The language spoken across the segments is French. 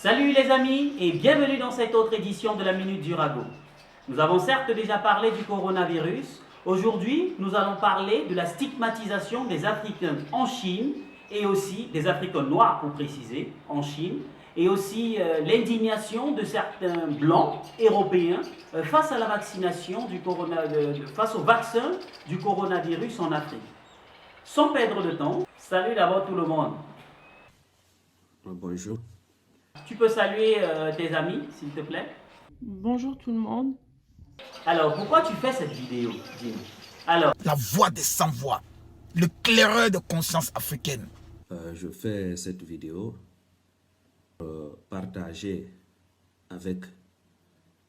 Salut les amis et bienvenue dans cette autre édition de la Minute du Rago. Nous avons certes déjà parlé du coronavirus. Aujourd'hui, nous allons parler de la stigmatisation des Africains en Chine et aussi des Africains noirs pour préciser en Chine et aussi l'indignation de certains blancs européens face à la vaccination face au vaccin du coronavirus en Afrique. Sans perdre de temps, salut d'abord tout le monde. Bonjour. Tu peux saluer tes amis, s'il te plaît. Bonjour tout le monde. Alors, pourquoi tu fais cette vidéo, dis-nous? Alors, la voix des sans-voix, le claireur de conscience africaine. Je fais cette vidéo pour partager avec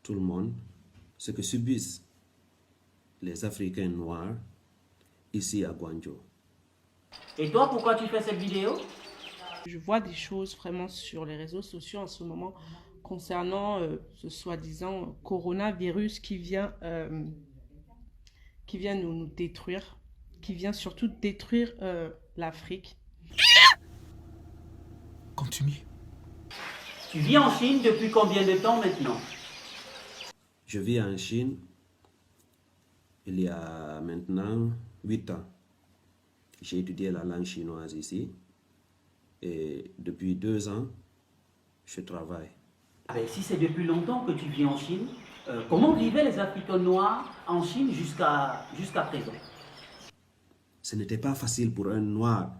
tout le monde ce que subissent les Africains noirs ici à Guangzhou. Et toi, pourquoi tu fais cette vidéo? Je vois des choses vraiment sur les réseaux sociaux en ce moment concernant ce soi-disant coronavirus qui vient nous détruire, qui vient surtout détruire l'Afrique. Continue. Tu vis en Chine depuis combien de temps maintenant? Je vis en Chine il y a maintenant 8 ans. J'ai étudié la langue chinoise ici et depuis 2 ans, je travaille. Si c'est depuis longtemps que tu vis en Chine, comment vivaient les Africains noirs en Chine jusqu'à présent? Ce n'était pas facile pour un noir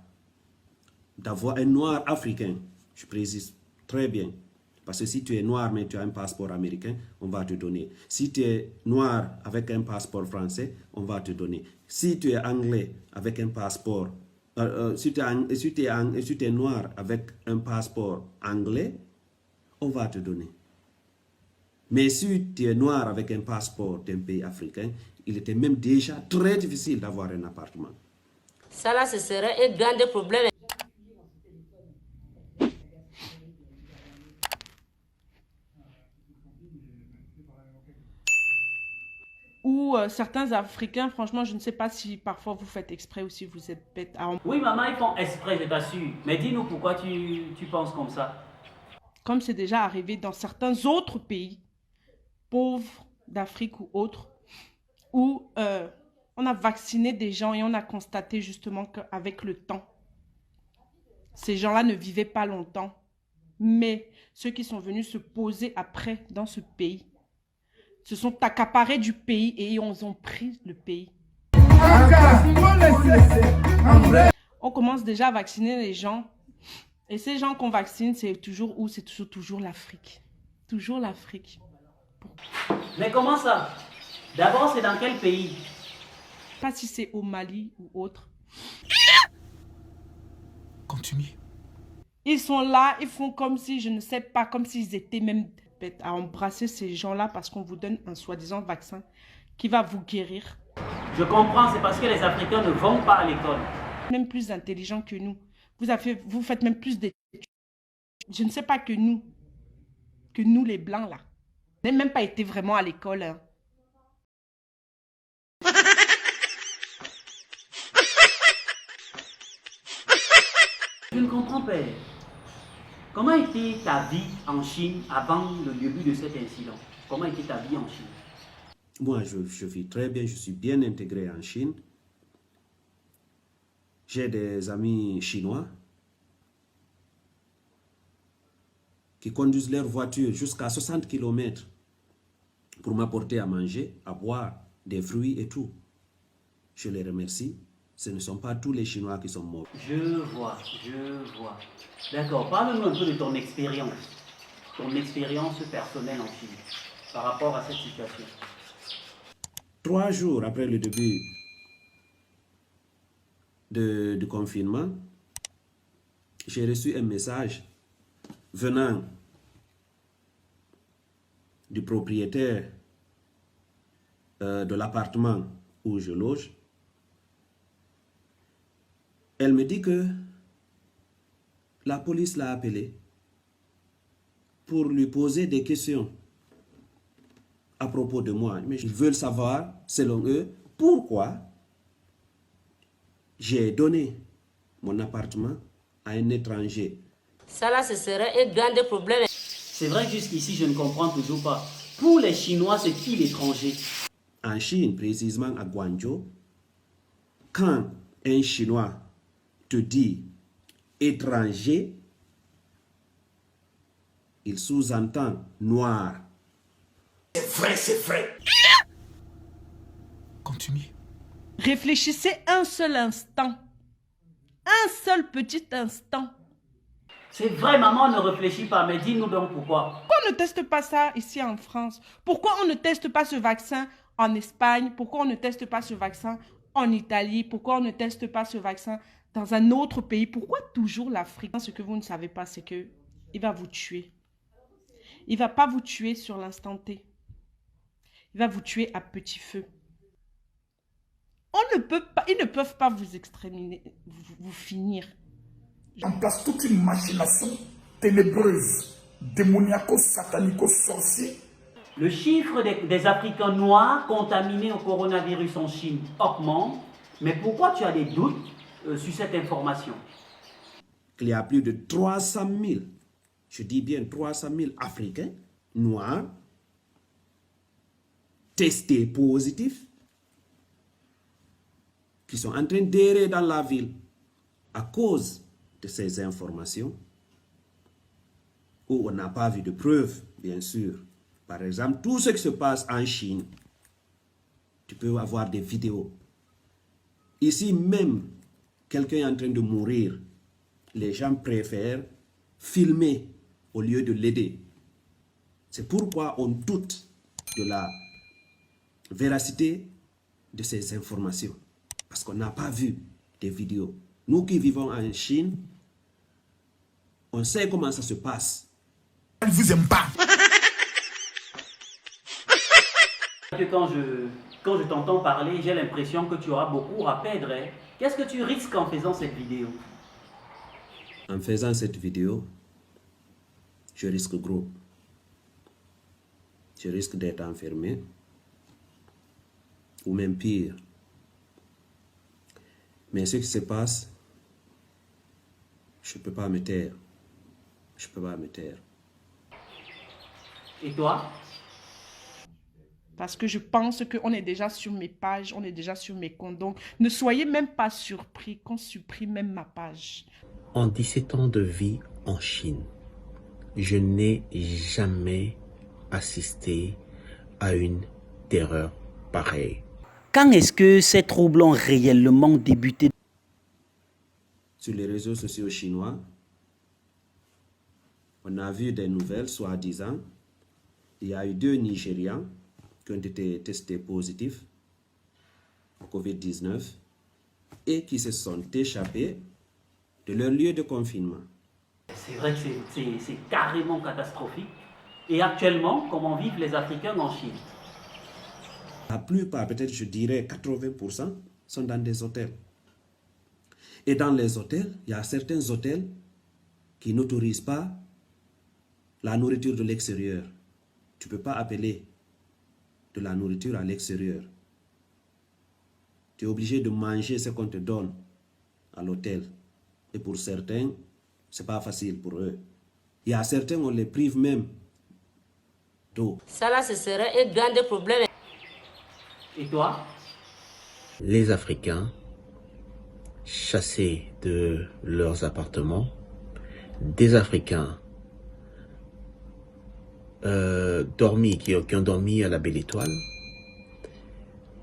d'avoir un noir africain, je précise très bien. Parce que si tu es noir mais tu as un passeport américain, on va te donner. Si tu es noir avec un passeport français, on va te donner. Si tu es anglais avec un passeport, si tu es noir avec un passeport anglais, on va te donner. Mais si tu es noir avec un passeport d'un pays africain, il était même déjà très difficile d'avoir un appartement. Ça là, ce serait un grand problème. Ou certains Africains, franchement, je ne sais pas si parfois vous faites exprès ou si vous êtes bête. Oui, maman, ils font exprès, je t'assure. Mais dis-nous pourquoi tu penses comme ça. Comme c'est déjà arrivé dans certains autres pays, pauvres d'Afrique ou autres, où on a vacciné des gens et on a constaté justement qu'avec le temps, ces gens-là ne vivaient pas longtemps. Mais ceux qui sont venus se poser après dans ce pays se sont accaparés du pays et ils ont pris le pays. On commence déjà à vacciner les gens. Et ces gens qu'on vaccine, c'est toujours où? C'est toujours l'Afrique. Toujours l'Afrique. Mais comment ça? D'abord, c'est dans quel pays? Pas si c'est au Mali ou autre. Continue. Ils sont là, ils font comme si, je ne sais pas, comme s'ils étaient même bêtes à embrasser ces gens-là parce qu'on vous donne un soi-disant vaccin qui va vous guérir. Je comprends, c'est parce que les Africains ne vont pas à l'école. Même plus intelligents que nous. Vous faites même plus d'études. Je ne sais pas que nous les Blancs là. Vous n'avez même pas été vraiment à l'école. Hein. Je ne comprends pas. Comment était ta vie en Chine avant le début de cet incident? Comment était ta vie en Chine? Moi, je vis très bien, je suis bien intégré en Chine. J'ai des amis chinois qui conduisent leur voiture jusqu'à 60 km pour m'apporter à manger, à boire, des fruits et tout. Je les remercie. Ce ne sont pas tous les Chinois qui sont morts. Je vois. D'accord, parle-nous un peu de ton expérience personnelle en Chine, par rapport à cette situation. 3 jours après le début du confinement, j'ai reçu un message venant du propriétaire de l'appartement où je loge. Elle me dit que la police l'a appelé pour lui poser des questions à propos de moi. Mais ils veulent savoir, selon eux, pourquoi j'ai donné mon appartement à un étranger. Ça là, ce serait un grand problème. C'est vrai que jusqu'ici, je ne comprends toujours pas. Pour les Chinois, c'est qui l'étranger? En Chine, précisément à Guangzhou, quand un Chinois te dit étranger, il sous-entend noir. C'est vrai, c'est vrai. Continue. Réfléchissez un seul instant. Un seul petit instant. C'est vrai, maman ne réfléchit pas, mais dis-nous donc pourquoi. Pourquoi on ne teste pas ça ici en France? Pourquoi on ne teste pas ce vaccin en Espagne? Pourquoi on ne teste pas ce vaccin en Italie? Pourquoi on ne teste pas ce vaccin dans un autre pays? Pourquoi toujours l'Afrique? Ce que vous ne savez pas, c'est que il va vous tuer. Il ne va pas vous tuer sur l'instant T. Il va vous tuer à petit feu. On ne peut pas, ils ne peuvent pas vous exterminer, vous finir. En place toute une machination ténébreuse, démoniaco-satanico-sorcier. Le chiffre des Africains noirs contaminés au coronavirus en Chine augmente, mais pourquoi tu as des doutes sur cette information? Il y a plus de 300 000, je dis bien 300 000 Africains noirs testés positifs qui sont en train d'errer dans la ville à cause de ces informations où on n'a pas vu de preuves, bien sûr. Par exemple, tout ce qui se passe en Chine, tu peux avoir des vidéos. Ici même, quelqu'un est en train de mourir. Les gens préfèrent filmer au lieu de l'aider. C'est pourquoi on doute de la véracité de ces informations. Parce qu'on n'a pas vu des vidéos. Nous qui vivons en Chine, on sait comment ça se passe. Elle ne vous aime pas. Quand je t'entends parler, j'ai l'impression que tu auras beaucoup à perdre. Hein. Qu'est-ce que tu risques en faisant cette vidéo? En faisant cette vidéo, je risque gros. Je risque d'être enfermé. Ou même pire. Mais ce qui se passe, je ne peux pas me taire. Je ne peux pas me taire. Et toi? Parce que je pense qu'on est déjà sur mes pages, on est déjà sur mes comptes. Donc, ne soyez même pas surpris qu'on supprime même ma page. En 17 ans de vie en Chine, je n'ai jamais assisté à une terreur pareille. Quand est-ce que ces troubles ont réellement débuté? Sur les réseaux sociaux chinois, on a vu des nouvelles, soi-disant. Il y a eu 2 Nigérians qui ont été testés positifs au Covid-19 et qui se sont échappés de leur lieu de confinement. C'est vrai que c'est carrément catastrophique. Et actuellement, comment vivent les Africains en Chine? La plupart, peut-être je dirais 80%, sont dans des hôtels. Et dans les hôtels, il y a certains hôtels qui n'autorisent pas la nourriture de l'extérieur. Tu ne peux pas appeler de la nourriture à l'extérieur. Tu es obligé de manger ce qu'on te donne à l'hôtel. Et pour certains, ce n'est pas facile pour eux. Il y a certains, on les prive même d'eau. Ça là, ce serait un grand problème. Et toi? Les Africains, chassés de leurs appartements, des Africains qui ont dormi à la Belle Étoile,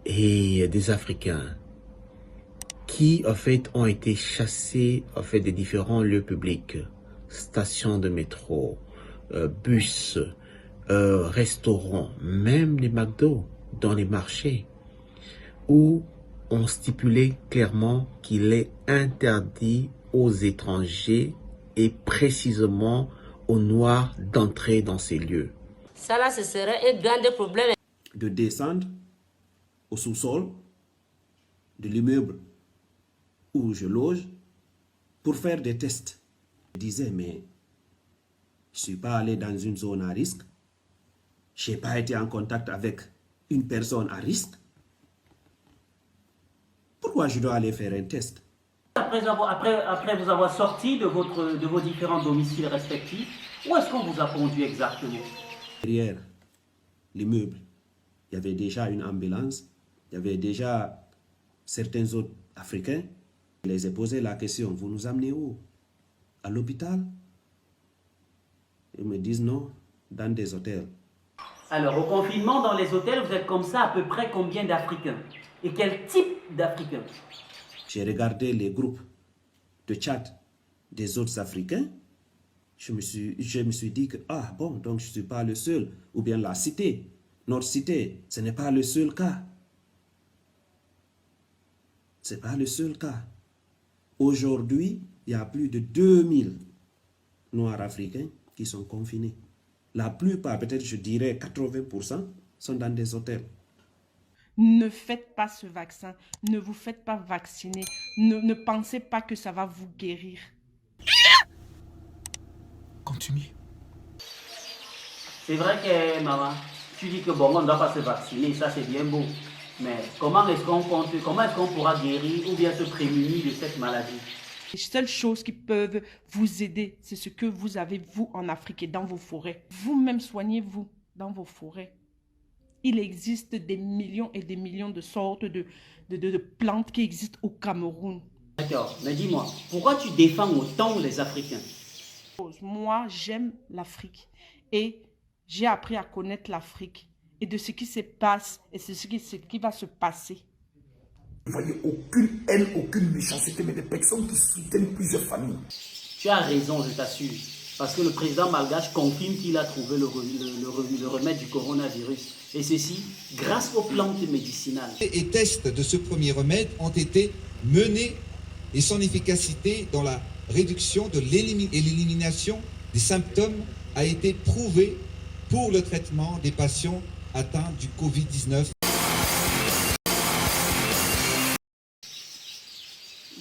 et des Africains qui en fait ont été chassés en fait des différents lieux publics, stations de métro, bus, restaurants, même les McDo dans les marchés, où on stipulait clairement qu'il est interdit aux étrangers et précisément aux Noirs d'entrer dans ces lieux. Ça là, ce serait un grand problème. De descendre au sous-sol de l'immeuble où je loge pour faire des tests. Je disais, mais je ne suis pas allé dans une zone à risque. Je n'ai pas été en contact avec une personne à risque. Pourquoi je dois aller faire un test? Après vous avoir sorti de vos différents domiciles respectifs, où est-ce qu'on vous a conduit exactement? Derrière l'immeuble, il y avait déjà une ambulance, il y avait déjà certains autres Africains. Je les ai posé la question, vous nous amenez où? À l'hôpital? Ils me disent non, dans des hôtels. Alors, au confinement, dans les hôtels, vous êtes comme ça à peu près combien d'Africains? Et quel type d'Africains? J'ai regardé les groupes de chat des autres Africains. Je me suis dit que, ah bon, donc je ne suis pas le seul. Ou bien la cité, notre cité, ce n'est pas le seul cas. Ce n'est pas le seul cas. Aujourd'hui, il y a plus de 2000 Noirs africains qui sont confinés. La plupart, peut-être je dirais 80%, sont dans des hôtels. Ne faites pas ce vaccin. Ne vous faites pas vacciner. Ne pensez pas que ça va vous guérir. Continue. C'est vrai que, maman, tu dis que bon, on ne doit pas se vacciner, ça c'est bien beau. Mais comment est-ce qu'on pourra guérir ou bien se prémunir de cette maladie? Les seules choses qui peuvent vous aider, c'est ce que vous avez, vous, en Afrique et dans vos forêts. Vous-même, soignez-vous dans vos forêts. Il existe des millions et des millions de sortes de plantes qui existent au Cameroun. D'accord, mais dis-moi, pourquoi tu défends autant les Africains? Moi, j'aime l'Afrique et j'ai appris à connaître l'Afrique et de ce qui se passe et de ce qui va se passer. Vous voyez aucune haine, aucune méchanceté, mais des personnes qui soutiennent plusieurs familles. Tu as raison, je t'assure. Parce que le président malgache confirme qu'il a trouvé le remède du coronavirus. Et ceci grâce aux plantes médicinales. Et tests de ce premier remède ont été menés et son efficacité dans la réduction et l'élimination des symptômes a été prouvée pour le traitement des patients atteints du Covid-19.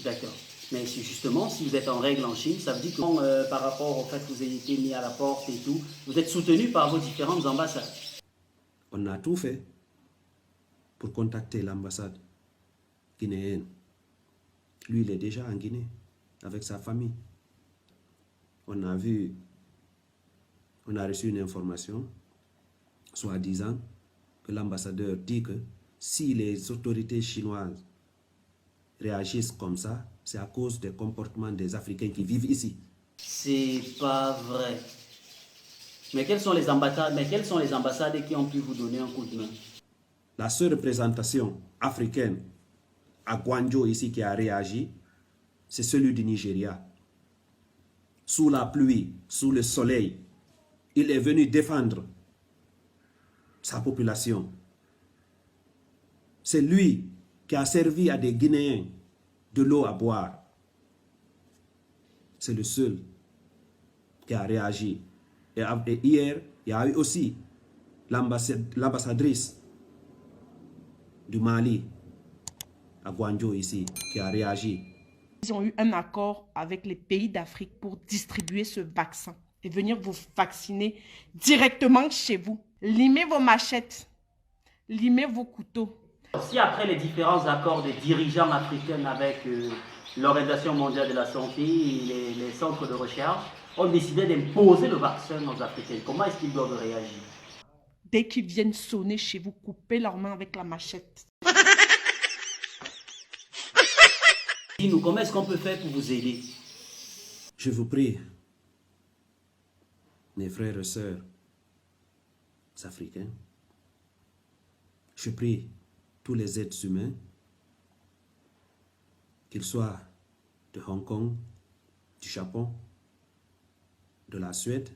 D'accord. Mais justement, si vous êtes en règle en Chine, ça veut dire que par rapport au fait que vous ayez été mis à la porte et tout, vous êtes soutenu par vos différentes ambassades. On a tout fait pour contacter l'ambassade guinéenne. Lui, il est déjà en Guinée avec sa famille. On a reçu une information, soi-disant, que l'ambassadeur dit que si les autorités chinoises réagissent comme ça, c'est à cause des comportements des Africains qui vivent ici. C'est pas vrai. Mais quelles sont les ambassades qui ont pu vous donner un coup de main? La seule représentation africaine à Guangzhou ici qui a réagi, c'est celui du Nigeria. Sous la pluie, sous le soleil, il est venu défendre sa population. C'est lui qui a servi à des Guinéens de l'eau à boire. C'est le seul qui a réagi. Et hier, il y a eu aussi l'ambassadrice du Mali à Guangzhou ici qui a réagi. Ils ont eu un accord avec les pays d'Afrique pour distribuer ce vaccin et venir vous vacciner directement chez vous. Limez vos machettes, limez vos couteaux. Si après les différents accords des dirigeants africains avec l'Organisation mondiale de la santé et les centres de recherche ont décidé d'imposer le vaccin aux Africains, comment est-ce qu'ils doivent réagir? Dès qu'ils viennent sonner chez vous, coupez leurs mains avec la machette. Dis-nous, comment est-ce qu'on peut faire pour vous aider? Je vous prie, mes frères et sœurs africains, je prie tous les êtres humains, qu'ils soient de Hong Kong, du Japon, de la Suède,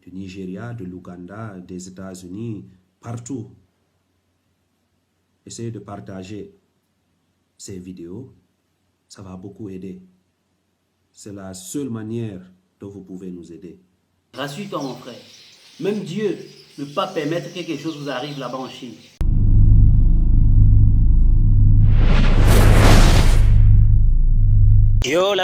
du Nigeria, de l'Ouganda, des États-Unis, partout. Essayez de partager ces vidéos, ça va beaucoup aider. C'est la seule manière dont vous pouvez nous aider. Rassure-toi mon frère, même Dieu ne peut pas permettre que quelque chose vous arrive là-bas en Chine. Yo,